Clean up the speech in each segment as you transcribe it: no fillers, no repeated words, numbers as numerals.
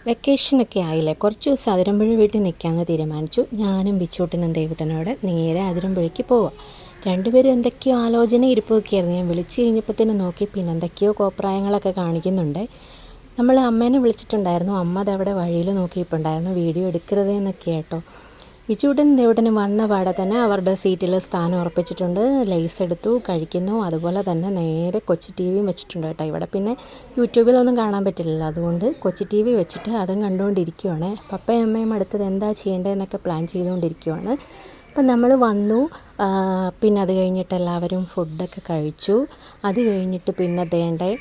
വെക്കേഷനൊക്കെ ആയില്ലേ, കുറച്ച് ദിവസം അതിരമ്പുഴ വീട്ടിൽ നിൽക്കാമെന്ന് തീരുമാനിച്ചു. ഞാനും ബിച്ചൂട്ടനും ദേവുട്ടനോടെ നേരെ അതിരമ്പുഴയ്ക്ക് പോവാം. രണ്ടുപേരും എന്തൊക്കെയോ ആലോചന ഇരിപ്പൊക്കെയായിരുന്നു. ഞാൻ വിളിച്ച് കഴിഞ്ഞപ്പോൾ തന്നെ നോക്കി, പിന്നെ എന്തൊക്കെയോ കോപ്രായങ്ങളൊക്കെ കാണിക്കുന്നുണ്ട്. നമ്മൾ അമ്മേനെ വിളിച്ചിട്ടുണ്ടായിരുന്നു. അമ്മ അതവിടെ വഴിയിൽ നോക്കിയിട്ടുണ്ടായിരുന്നു, വീഡിയോ എടുക്കരുതേ എന്നൊക്കെ കേട്ടോ. ബിച്ചൂട്ടൻ ദേവുട്ടനും വന്ന പാടെ തന്നെ അവരുടെ സീറ്റിൽ സ്ഥാനം ഉറപ്പിച്ചിട്ടുണ്ട്. ലേസ് എടുത്തു, കഴിക്കുന്നു. അതുപോലെ തന്നെ നേരെ കൊച്ചി ടി വിയും വെച്ചിട്ടുണ്ട് കേട്ടോ. ഇവിടെ പിന്നെ യൂട്യൂബിലൊന്നും കാണാൻ പറ്റില്ലല്ലോ, അതുകൊണ്ട് കൊച്ചി ടി വി വെച്ചിട്ട് അതും കണ്ടുകൊണ്ടിരിക്കുവാണ്. പപ്പയും അമ്മയും അടുത്തത് എന്താ ചെയ്യേണ്ടതെന്നൊക്കെ പ്ലാൻ ചെയ്തുകൊണ്ടിരിക്കുവാണ്. അപ്പം നമ്മൾ വന്നു. പിന്നെ അത് കഴിഞ്ഞിട്ട് എല്ലാവരും ഫുഡൊക്കെ കഴിച്ചു. അത് കഴിഞ്ഞിട്ട് പിന്നെ ദേണ്ടേ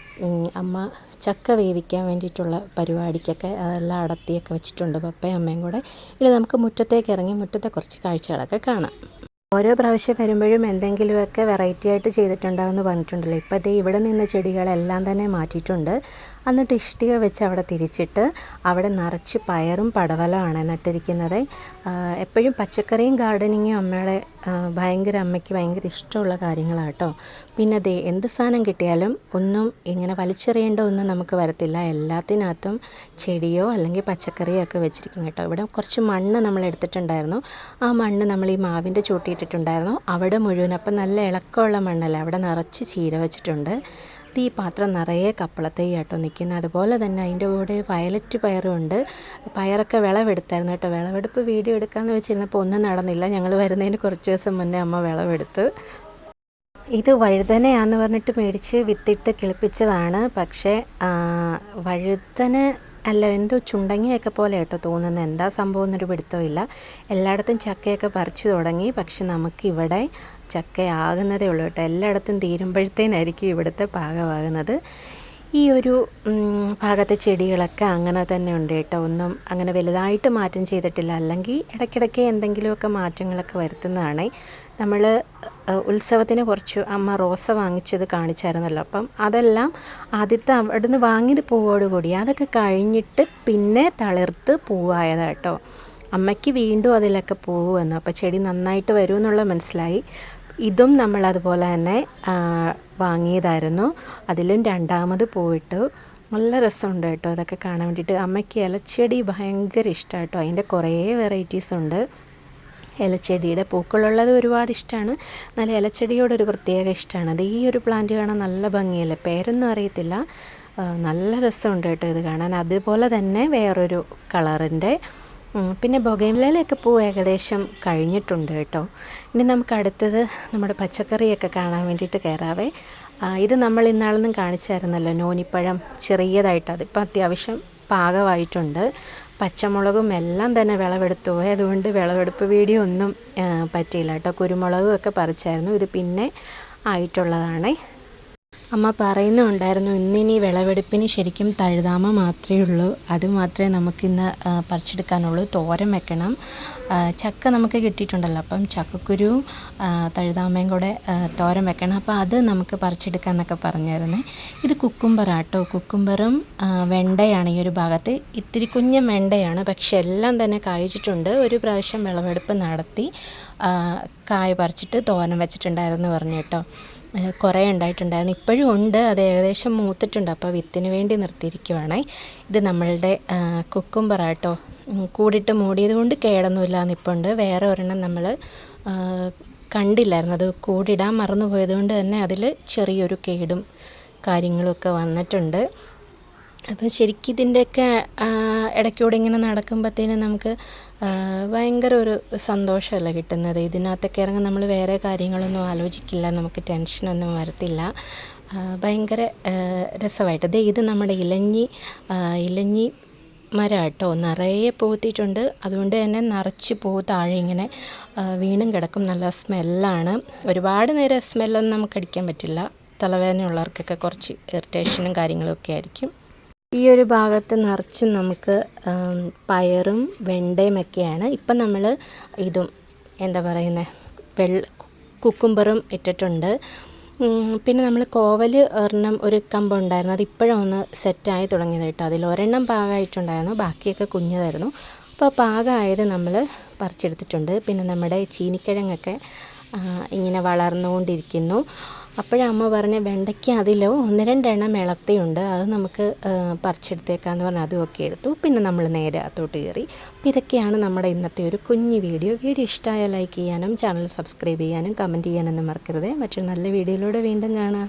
അമ്മ ചക്ക വേവിക്കാൻ വേണ്ടിയിട്ടുള്ള പരിപാടിക്കൊക്കെ അതെല്ലാം അടത്തിയൊക്കെ വെച്ചിട്ടുണ്ട്, പപ്പയും അമ്മയും കൂടെ. ഇല്ല, നമുക്ക് മുറ്റത്തേക്ക് ഇറങ്ങി മുറ്റത്തെ കുറച്ച് കാഴ്ചകളൊക്കെ കാണാം. ഓരോ പ്രാവശ്യം വരുമ്പോഴും എന്തെങ്കിലുമൊക്കെ വെറൈറ്റി ആയിട്ട് ചെയ്തിട്ടുണ്ടാകുമെന്ന് പറഞ്ഞിട്ടുണ്ടല്ലോ. ഇപ്പോൾ ഇവിടെ നിന്ന് ചെടികളെല്ലാം തന്നെ മാറ്റിയിട്ടുണ്ട്. എന്നിട്ട് ഇഷ്ടിക വെച്ച് അവിടെ തിരിച്ചിട്ട് അവിടെ നിറച്ച് പയറും പടവലമാണ് നട്ടിരിക്കുന്നത്. എപ്പോഴും പച്ചക്കറിയും ഗാർഡനിങ്ങും അമ്മയ്ക്ക് ഭയങ്കര ഇഷ്ടമുള്ള കാര്യങ്ങളാണ് കേട്ടോ. പിന്നെ എന്ത് സാധനം കിട്ടിയാലും ഒന്നും ഇങ്ങനെ വലിച്ചെറിയേണ്ട ഒന്നും നമുക്ക് വരത്തില്ല. എല്ലാത്തിനകത്തും ചെടിയോ അല്ലെങ്കിൽ പച്ചക്കറിയോ ഒക്കെ വെച്ചിരിക്കും കേട്ടോ. ഇവിടെ കുറച്ച് മണ്ണ് നമ്മൾ എടുത്തിട്ടുണ്ടായിരുന്നു. ആ മണ്ണ് നമ്മൾ ഈ മാവിൻ്റെ ചൂട്ടിയിട്ടിട്ടുണ്ടായിരുന്നു അവിടെ മുഴുവൻ. അപ്പം നല്ല ഇളക്കമുള്ള മണ്ണല്ലേ, അവിടെ നിറച്ച് ചീര വെച്ചിട്ടുണ്ട്. ഈ പാത്രം നിറയെ കപ്പളത്തൈ കേട്ടോ നിൽക്കുന്നത്. അതുപോലെ തന്നെ അതിൻ്റെ കൂടെ വയലറ്റ് പയറും ഉണ്ട്. പയറൊക്കെ വിളവെടുത്തായിരുന്നു കേട്ടോ. വിളവെടുപ്പ് വീഡിയോ എടുക്കാമെന്ന് വെച്ചിരുന്നപ്പോൾ ഒന്നും നടന്നില്ല. ഞങ്ങൾ വരുന്നതിന് കുറച്ച് ദിവസം മുന്നേ അമ്മ വിളവെടുത്ത്. ഇത് വഴുതനയാന്ന് പറഞ്ഞിട്ട് മേടിച്ച് വിത്തിട്ട് കിളിപ്പിച്ചതാണ്. പക്ഷേ വഴുതന അല്ല, എന്തോ ചുണ്ടങ്ങിയൊക്കെ പോലെ കേട്ടോ തോന്നുന്നത്. എന്താ സംഭവം എന്നൊരു പിടുത്തമില്ല. എല്ലായിടത്തും ചക്കയൊക്കെ പറിച്ചു തുടങ്ങി. പക്ഷെ നമുക്കിവിടെ ചക്കയാകുന്നതേ ഉള്ളൂ കേട്ടോ. എല്ലായിടത്തും തീരുമ്പോഴത്തേനായിരിക്കും ഇവിടുത്തെ പാകമാകുന്നത്. ഈ ഒരു ഭാഗത്തെ ചെടികളൊക്കെ അങ്ങനെ തന്നെ ഉണ്ട് കേട്ടോ. ഒന്നും അങ്ങനെ വലുതായിട്ട് മാറ്റം ചെയ്തിട്ടില്ല. അല്ലെങ്കിൽ ഇടയ്ക്കിടയ്ക്ക് എന്തെങ്കിലുമൊക്കെ മാറ്റങ്ങളൊക്കെ വരുത്തുന്നതാണ്. നമ്മൾ ഉത്സവത്തിന് കുറച്ച് അമ്മ റോസ വാങ്ങിച്ചത് കാണിച്ചായിരുന്നല്ലോ. അപ്പം അതെല്ലാം ആദ്യത്തെ അവിടുന്ന് വാങ്ങിയത് പൂവോടുകൂടി, അതൊക്കെ കഴിഞ്ഞിട്ട് പിന്നെ തളിർത്ത് പൂവായതാണ് കേട്ടോ. അമ്മയ്ക്ക് വീണ്ടും അതിലൊക്കെ പൂവ് വന്നു. അപ്പോൾ ചെടി നന്നായിട്ട് വരുമെന്നുള്ള മനസ്സിലായി. ഇതും നമ്മളതുപോലെ തന്നെ വാങ്ങിയതായിരുന്നു. അതിലും രണ്ടാമത് പൂവിട്ടു. നല്ല രസമുണ്ട് കേട്ടോ അതൊക്കെ കാണാൻ വേണ്ടിയിട്ട്. അമ്മയ്ക്ക് ഇലച്ചെടി ഭയങ്കര ഇഷ്ടമാണ് കേട്ടോ. അതിൻ്റെ കുറേ വെറൈറ്റീസ് ഉണ്ട്. ഇലച്ചെടിയുടെ പൂക്കളുള്ളത് ഒരുപാട് ഇഷ്ടമാണ്. നല്ല ഇലച്ചെടിയോടൊരു പ്രത്യേക ഇഷ്ടമാണ്. അത് ഈ ഒരു പ്ലാന്റ് കാണാൻ നല്ല ഭംഗിയല്ലേ, പേരൊന്നും അറിയത്തില്ല. നല്ല രസമുണ്ട് കേട്ടോ ഇത് കാണാൻ. അതുപോലെ തന്നെ വേറൊരു കളറിൻ്റെ പിന്നെ ബൊഗൈൻവില്ലയിലൊക്കെ പൂ ഏകദേശം കഴിഞ്ഞിട്ടുണ്ട് കേട്ടോ. ഇനി നമുക്ക് അടുത്തത് നമ്മുടെ പച്ചക്കറിയൊക്കെ കാണാൻ വേണ്ടിയിട്ട് കയറാവേ. ഇത് നമ്മൾ ഇന്നാളൊന്നും കാണിച്ചായിരുന്നല്ലോ, നോനിപ്പഴം ചെറിയതായിട്ട്. അതിപ്പോൾ അത്യാവശ്യം പാകമായിട്ടുണ്ട്. പച്ചമുളകും എല്ലാം തന്നെ വിളവെടുത്തു പോയി. അതുകൊണ്ട് വിളവെടുപ്പ് വീഡിയോ ഒന്നും പറ്റിയില്ല കേട്ടോ. കുരുമുളകും ഒക്കെ പറിച്ചായിരുന്നു. ഇത് പിന്നെ ആയിട്ടുള്ളതാണ്. അമ്മ പറയുന്നുണ്ടായിരുന്നു, ഇന്നിനി വിളവെടുപ്പിന് ശരിക്കും തഴുതാമ മാത്രമേ ഉള്ളൂ. അത് മാത്രമേ നമുക്കിന്ന് പറിച്ചെടുക്കാനുള്ളൂ. തോരൻ വെക്കണം. ചക്ക നമുക്ക് കിട്ടിയിട്ടുണ്ടല്ലോ, അപ്പം ചക്കക്കുരുവും തഴുതാമയും കൂടെ തോരൻ വെക്കണം. അപ്പോൾ അത് നമുക്ക് പറിച്ചെടുക്കാമെന്നൊക്കെ പറഞ്ഞായിരുന്നേ. ഇത് കുക്കുംബറാട്ടോ. കുക്കുംബറും വെണ്ടയാണ് ഈ ഒരു ഭാഗത്ത്. ഇത്തിരി കുഞ്ഞൻ വെണ്ടയാണ്, പക്ഷെ എല്ലാം തന്നെ കായ്ച്ചിട്ടുണ്ട്. ഒരു പ്രാവശ്യം വിളവെടുപ്പ് നടത്തി കായ പറിച്ചിട്ട് തോരൻ വെച്ചിട്ടുണ്ടായിരുന്നു പറഞ്ഞു കേട്ടോ. കുറേ ഉണ്ടായിട്ടുണ്ടായിരുന്നു. ഇപ്പോഴും ഉണ്ട്. അത് ഏകദേശം മൂത്തിട്ടുണ്ട്. അപ്പോൾ വിത്തിന് വേണ്ടി നിർത്തിയിരിക്കുവാണേ. ഇത് നമ്മളുടെ കുക്കുംബറാട്ടോ. കൂടിട്ട് മൂടിയത് കൊണ്ട് കേടൊന്നുമില്ല നിൽപ്പുണ്ട്. വേറെ ഒരെണ്ണം നമ്മൾ കണ്ടില്ലായിരുന്നു. അത് കൂടിടാൻ മറന്നു പോയത് കൊണ്ട് തന്നെ അതിൽ ചെറിയൊരു കേടും കാര്യങ്ങളുമൊക്കെ വന്നിട്ടുണ്ട്. അപ്പോൾ ശരിക്കും ഇതിൻ്റെയൊക്കെ ഇടയ്ക്കൂടെ ഇങ്ങനെ നടക്കുമ്പോഴത്തേനും നമുക്ക് ഭയങ്കര ഒരു സന്തോഷമല്ല കിട്ടുന്നത്. ഇതിനകത്തൊക്കെ ഇറങ്ങി നമ്മൾ വേറെ കാര്യങ്ങളൊന്നും ആലോചിക്കില്ല, നമുക്ക് ടെൻഷനൊന്നും വരത്തില്ല. ഭയങ്കര രസമായിട്ട്. ഇത് നമ്മുടെ ഇലഞ്ഞി മരം കേട്ടോ. നിറയെ പൂത്തിയിട്ടുണ്ട്. അതുകൊണ്ട് തന്നെ നിറച്ച് പൂ താഴെ ഇങ്ങനെ വീണും കിടക്കും. നല്ല സ്മെല്ലാണ്. ഒരുപാട് നേരം സ്മെല്ലൊന്നും നമുക്ക് അടിക്കാൻ പറ്റില്ല. തലവേദനയുള്ളവർക്കൊക്കെ കുറച്ച് ഇറിറ്റേഷനും കാര്യങ്ങളൊക്കെ ആയിരിക്കും. ഈ ഒരു ഭാഗത്ത് നിറച്ചും നമുക്ക് പയറും വെണ്ടയുമൊക്കെയാണ്. ഇപ്പം നമ്മൾ ഇതും എന്താ പറയുന്നത് കുക്കുംബറും ഇട്ടിട്ടുണ്ട്. പിന്നെ നമ്മൾ കോവൽ ഒരെണ്ണം ഒരു കമ്പുണ്ടായിരുന്നു. അത് ഇപ്പോഴും ഒന്ന് സെറ്റായി തുടങ്ങിയത് കേട്ടോ. അതിൽ ഒരെണ്ണം പാകമായിട്ടുണ്ടായിരുന്നു, ബാക്കിയൊക്കെ കുഞ്ഞതായിരുന്നു. അപ്പോൾ പാകമായത് നമ്മൾ പറിച്ചെടുത്തിട്ടുണ്ട്. പിന്നെ നമ്മുടെ ചീനിക്കിഴങ്ങൊക്കെ ഇങ്ങനെ വളർന്നുകൊണ്ടിരിക്കുന്നു. അപ്പോഴമ്മ പറഞ്ഞ വെണ്ടയ്ക്ക അതിലോ 1-2 എണ്ണം ഇളത്തിയുണ്ട്, അത് നമുക്ക് പറിച്ചെടുത്തേക്കാന്ന് പറഞ്ഞാൽ അതുമൊക്കെ എടുത്തു. പിന്നെ നമ്മൾ നേരെ അകത്തോട്ട് കയറി. അപ്പോൾ ഇതൊക്കെയാണ് നമ്മുടെ ഇന്നത്തെ ഒരു കുഞ്ഞു വീഡിയോ. ഇഷ്ടമായാൽ ലൈക്ക് ചെയ്യാനും ചാനൽ സബ്സ്ക്രൈബ് ചെയ്യാനും കമൻറ്റ് ചെയ്യാനൊന്നും മറക്കരുത്. മറ്റൊരു നല്ല വീഡിയോയിലൂടെ വീണ്ടും കാണാം.